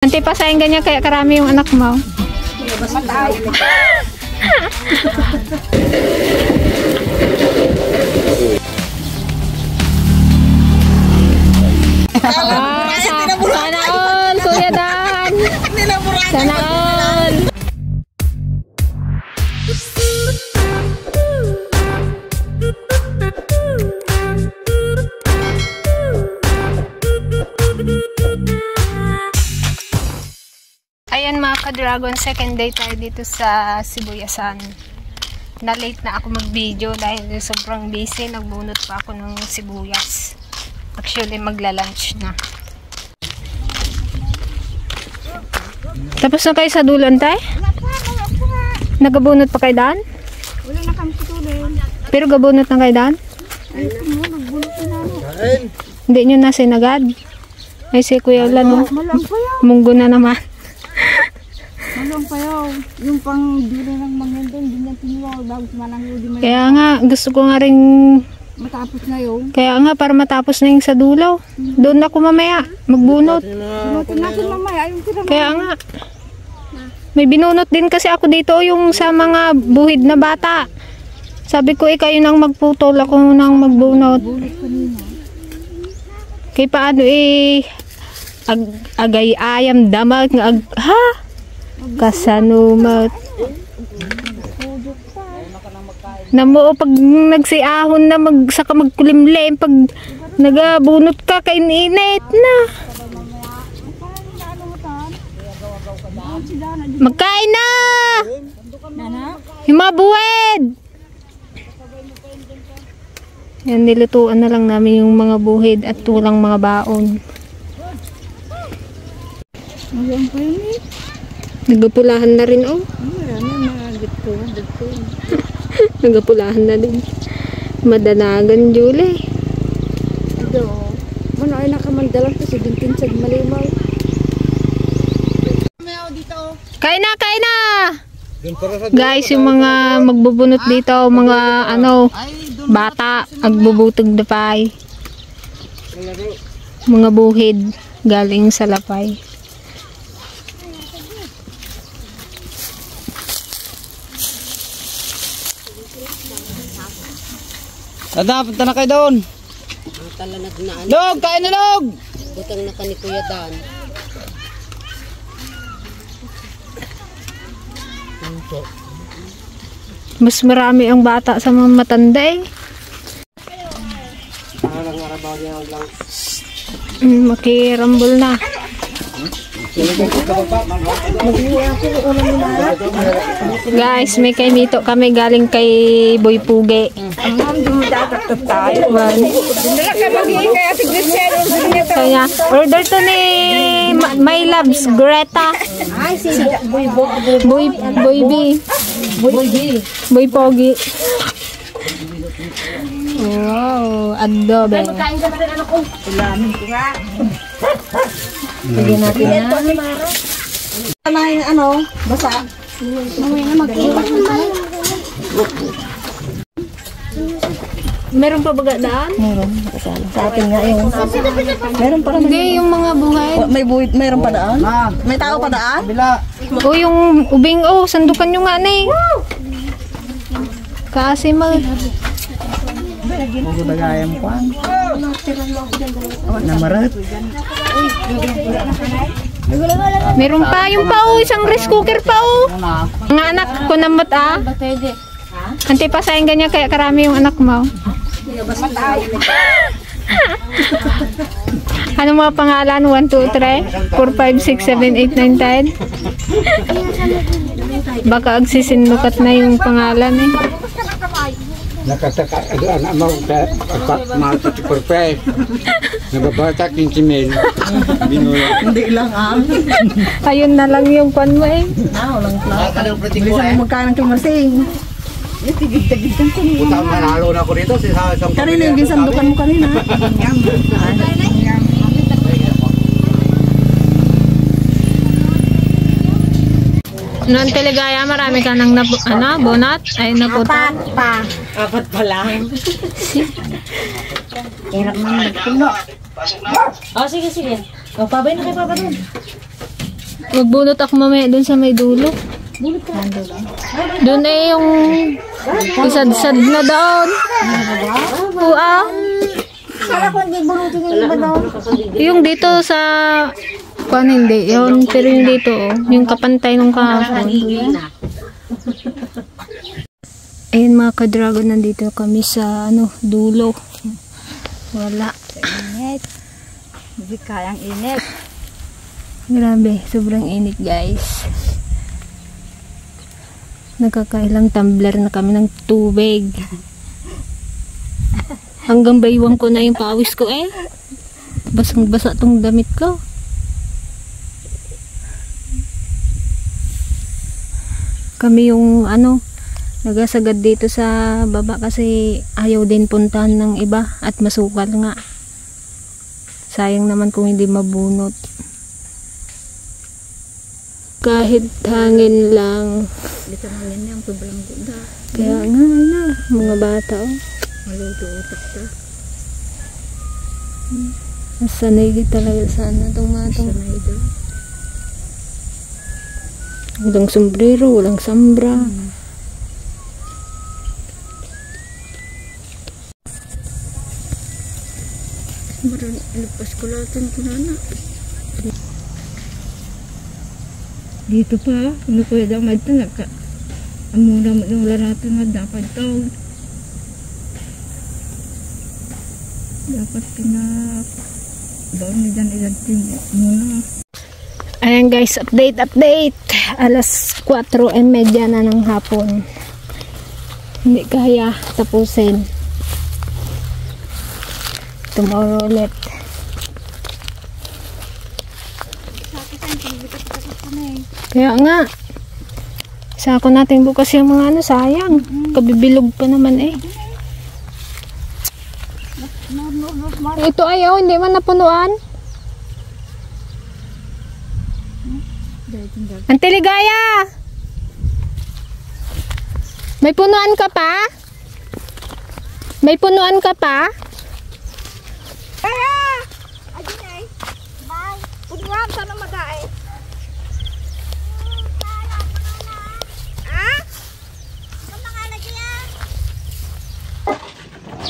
Nanti pasahin ganyan kaya karami yung anak mo. Sana all, Kuya Dan. Sana all. Ayan mga ka-dragon, second day tayo dito sa Sibuyasan. Na-late na ako mag-video dahil sobrang busy. Nagbunot pa ako ng sibuyas. Actually, magla-lunch na. Tapos na kayo sa dulan, tay? Nagabunot pa kayo daan? Wala na kami tutulin. Pero gabunot na kayo daan? Ay, nagbunot na namin. Hindi nyo na sinagad? Ay, si Kuya Ulan, no? Malang pa yaw. Munggo na naman. Malang pa yaw. Yung pang duro ng mga doon, hindi na tiniwaw. Bago sumanang hindi may... Kaya nga, gusto ko nga rin... Matapos na yun. Kaya nga, para matapos na yung sa dulaw. Doon ako mamaya, magbunot. Bunutin natin mamaya. Ayun sila. Kaya nga. May binunot din kasi ako dito yung sa mga buhid na bata. Sabi ko, kayo nang magputol, ako nang magbunot. Bunot kanina. Kaya paano agay ayam damag nga ha? Kasanumat. Namo pag nagsiahon na saka magkulimlim pag nagabunot ka kay init na. Magkain na! Yung mga buwid! Yan, nilutuan na lang namin yung mga buhid at tulang mga baon. Ayan pa yun eh. Nagapulahan na rin, oh. Ayan na mga gito. Nagapulahan na din. Madanagan, Julie. Ito. Mano ay nakamandalang kasi dintin sa malimaw. Kain na, kain na! Guys, yung mga magbubunot dito, mga bata, agbubutog na pay. Mga buhid galing sa lapay. Dada, punta na kayo doon. Log, kain na log! Butang na ka ni Kuya Dan. Mas marami ang bata sa mga matanda eh. Makirambol na. Guys, may kay Mito kami galing kay Boy Puge. Kaya order to ni My Loves Greta. Boy Pogi. Wow, adobe. Lagyan natin na. Basa. Mamaya na mag-iwas na. Meron pa baga daan? Meron. Sa atin nga yun. Meron pa naman. Hindi, yung mga buhay. May buhit, meron pa daan? May tao pa daan? O yung ubing, sandukan nyo nga na eh. Kasi Magdagayang kwan. Namarat. meron pa yung isang rice cooker pa Mga anak ko namot Anti pasahin ganyan kaya karami yung anak mo. Ano mga pangalan? 1, 2, 3 4, 5, 6, 7, 8, 9, 10. Baka agsisinmukat na yung pangalan eh. Nakataka anak mo sa mahal sa Tikurpe. Nagabata 15,000. Hindi lang Ayun na lang yung pan mo eh. Walang plata. Bisa mo magkanang kamarsing. Tigid-tigid kang kanina. Utang manalo na ako dito sa Kanina yung ginsandukan mo kanina. Noon Teligaya, marami ka nang bonat? Ay, naputan? Apat pa lang. Hirap naman magpuno. Oh, sige. O, pabay na kayo, papa doon. Magbunot ako mamaya dun sa may dulo. Doon eh yung isad-sad na doon. Kala ko hindi bunutin yung iba daw. Yung dito sa hindi yun, pero yung dito yung kapantay ng kahapon. Ayun mga ka-dragon, nandito kami sa dulo. Wala. Init. Hindi kayang init. Grabe, sobrang init guys. Nagkakailang tumbler na kami ng tubig. Hanggang baywang ko na yung pawis ko eh. Basang-basa tong damit ko. Kami yung nagasagad dito sa baba kasi ayaw din puntahan ng iba at masukal nga. Sayang naman kung hindi mabunot. Kahit hangin lang. Dito hangin lang, sobrang ganda. Kaya nga mga bata Maluto utak ta. Sanay talaga sana itong matong. Sanay doon. Walang sombrero, walang sambra. Marami, lupas ko latin ko na. Dito pa, ano ko yung damad ito, ang muna wala natin nga dapat ito. Dapat baon na dyan ilatin muna. Ayan guys, update. Alas 4:30 na ng hapon. Hindi kaya tapusin. Tomorrow ulit. Kaya nga. Sako natin bukas yung mga sayang. Kabibilog pa naman eh. Ito ayaw, hindi man napunuan. Ante Ligaya! May punuan ka pa? May punuan ka pa?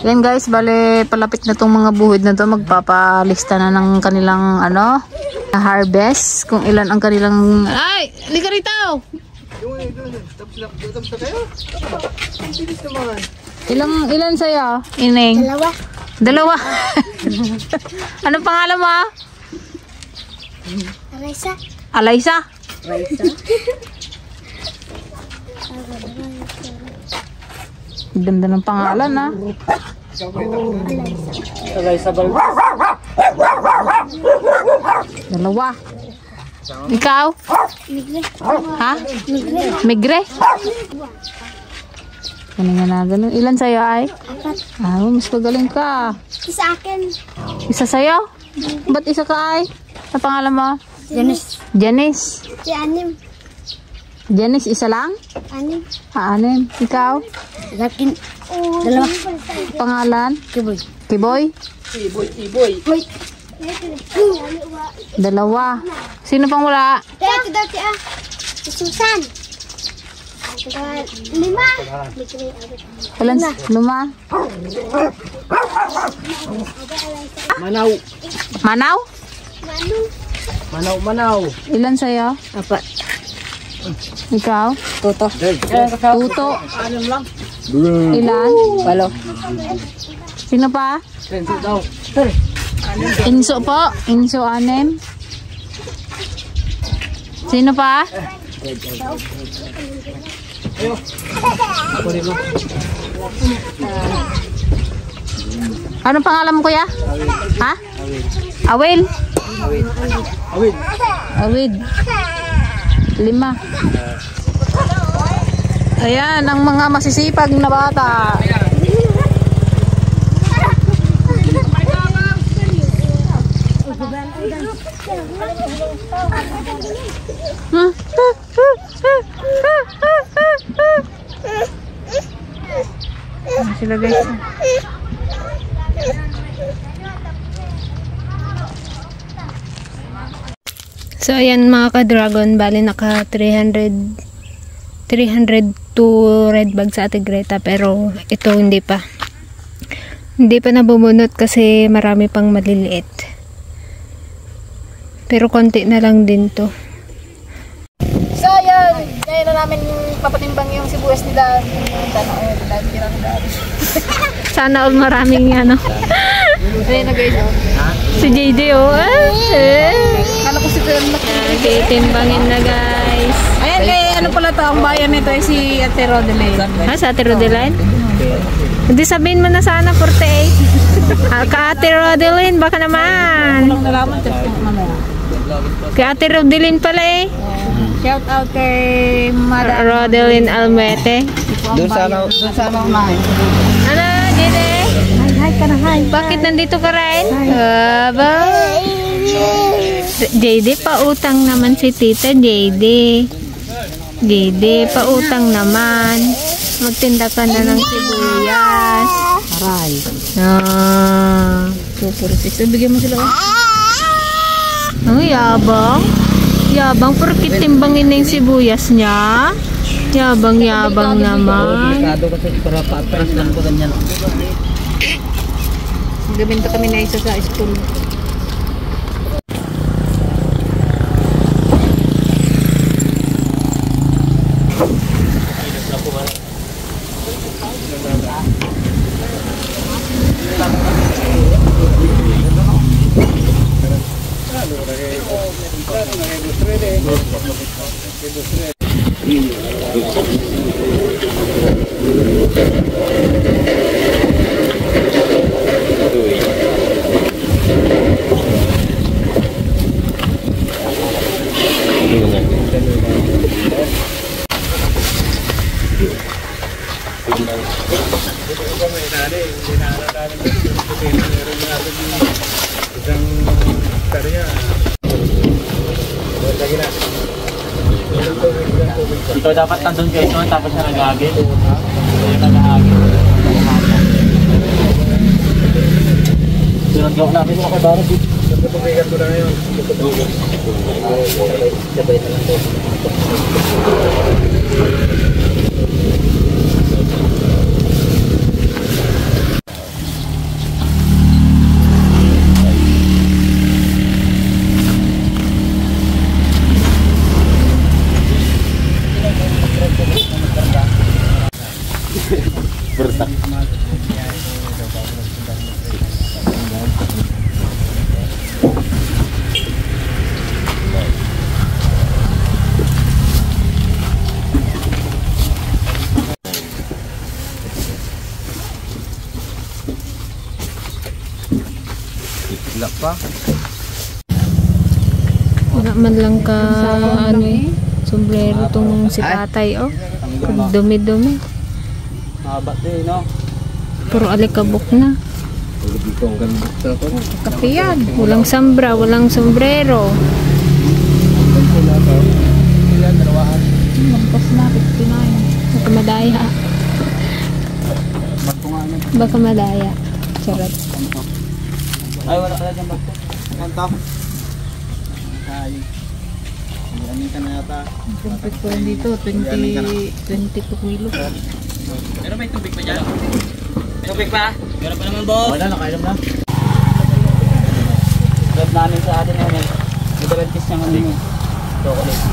Yan guys, bale palapit na tong mga buhid na to, magpapalista na ng kanilang harvest, kung ilan ang kanilang halika rito! Ilan sa'yo? Ining? Dalawa. Anong pangalan mo? Alaysa. Ganda ng pangalan Dalawa. Ikaw? Migre. Ha? Migre? Ganun. Ilan sa'yo ay? 4. Mas magaling ka. Isa akin. Isa sa'yo? Ba't isa ka ay? Sa pangalan mo? Janice. Si Anim. Janice, isa lang? Anim. 6. Ikaw? Akin. Dalawa. Pangalan? Kiboy? Wait. 2. Sino pang wala? Dati Susan. 5. Ilan? 5? Manaw? Ilan sa'yo? 4. Ikaw? Tuto. Ilan? 8. Sino pa? Inso po. Inso 6. Sino pa? Anong pangalan mo kuya? Ha? Awil? Awid. 5. Ayan, ang mga masisipag na bata. Sila guys. So ayan mga ka-dragon, bali naka 302 red bag sa Ate Greta, pero ito hindi pa nabubunot kasi marami pang maliliit, pero konti na lang din to. So, ayan. Ngayon na namin papatimbang yung sibuyas ni Dan. Sana all maraming ano. Ayan na guys. Si JD Kala ko si Dan. okay, timbangin na guys. Ayan, ano pala to, ang bayan nito ay si Ate Rodeline. Ha, sa Ate Rodeline? Hindi sabihin mo na sana 48. Ka Ate Rodeline, baka naman. Walang nalaman, tapos mamaya. Kay Ate Rodeline pala eh. Shout out kay Madam Rodeline Almete. Doon sana unahin. Ano, JD? Hi ka na, hi. Bakit nandito ka rin? Aba. JD, pautang naman si Tita JD. JD, pautang naman. Magtinda ka na ng sibuyas. Aray. Ah. 246. Bigyan mo sila. Ang yabang. Yabang, porkit timbangin na yung sibuyas niya. Yabang naman. Delikado kasi para pa-atras lang ko ganyan. Gabinta kami na isa sa school. Ikaw dapat nandun kayo tapos siya nag-agit. Nag-agit. Sunod gawin namin mga kabaro dito. Pagpapigat ko na ngayon. Sabay na lang tayo. Bertak. Itlak pa. Wala man lang ka ano eh, sombrero tong si tatay oh. Dumi-dumi. Haba din, no? Puro alikabok na. Dito ang ganda ko. Kape yan. Walang sambra, walang sombrero. Magpas na, 59. Baka madaya. Baka madaya. Charot. Ay, wala ka dyan bagto. Kanto. Ay. Amin ka na yata. Complex ko rin dito, 22 kilo. Pero may tubig pa dyan? Tubig pa? Meron pa naman, boss. Wala, nakainom na. Grab namin sa atin namin. Midalantis niya ng lingo.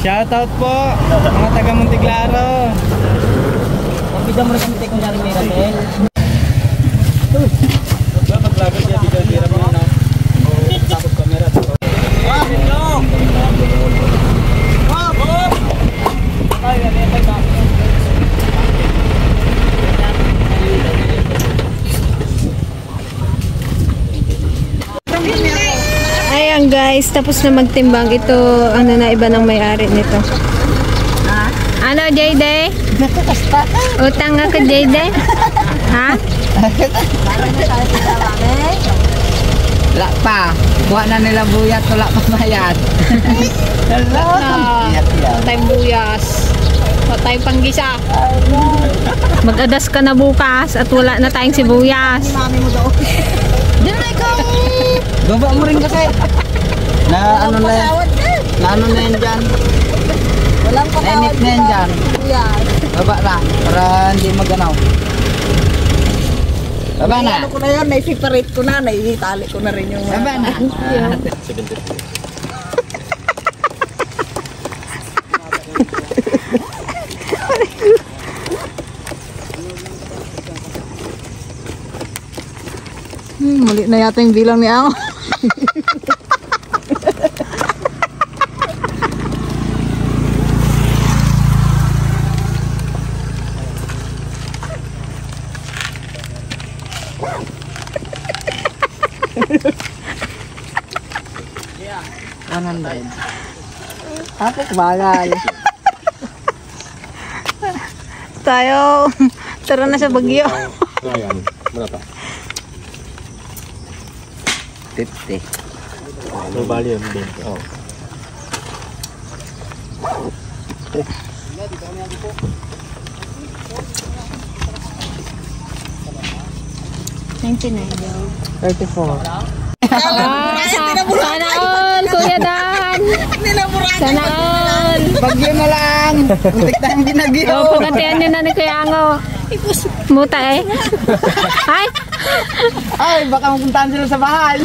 Shoutout po, mga taga Monteglaro. Pagbida mo rin kami tayo kung narin may ratin. Pag-vlogger siya, bigyan mo na. Tapos camera. Wow! Hello! Wow! Boss! Ay, ganyan tayo. Ayan guys, tapos na magtimbang. Ito, ano na iba ng may-ari nito. Ano, JD? Utang nga ka, JD? Ha? Wala pa. Kuha na nila buyat, wala pa bayad. Tayong buyas. Tayong panggisa. Mag-adas ka na bukas at wala na tayong sibuyas. Gaba mo rin kasi. Na ano na Ano na yan dyan? Walang patawad. Init na yan dyan. Yan. Baba na, para hindi maganaw. Baba na. Ano ko na yan, nai-separate ko na, naitali ko na rin yung... Baba na. Mali na yata yung bilang ni Ang. Tapos bagal. Tayo, tara na sa Bagyo. Ayan, berapa? 50. May bali yun, 20. Oh. Sana all, Kuya Dan. Sana all. Bagyo na lang. Muntik tayong binagyo. O, pagkatian nyo na ni Kuya Ango. Muta eh. Ay! Ay, baka mapuntahan sila sa bahay.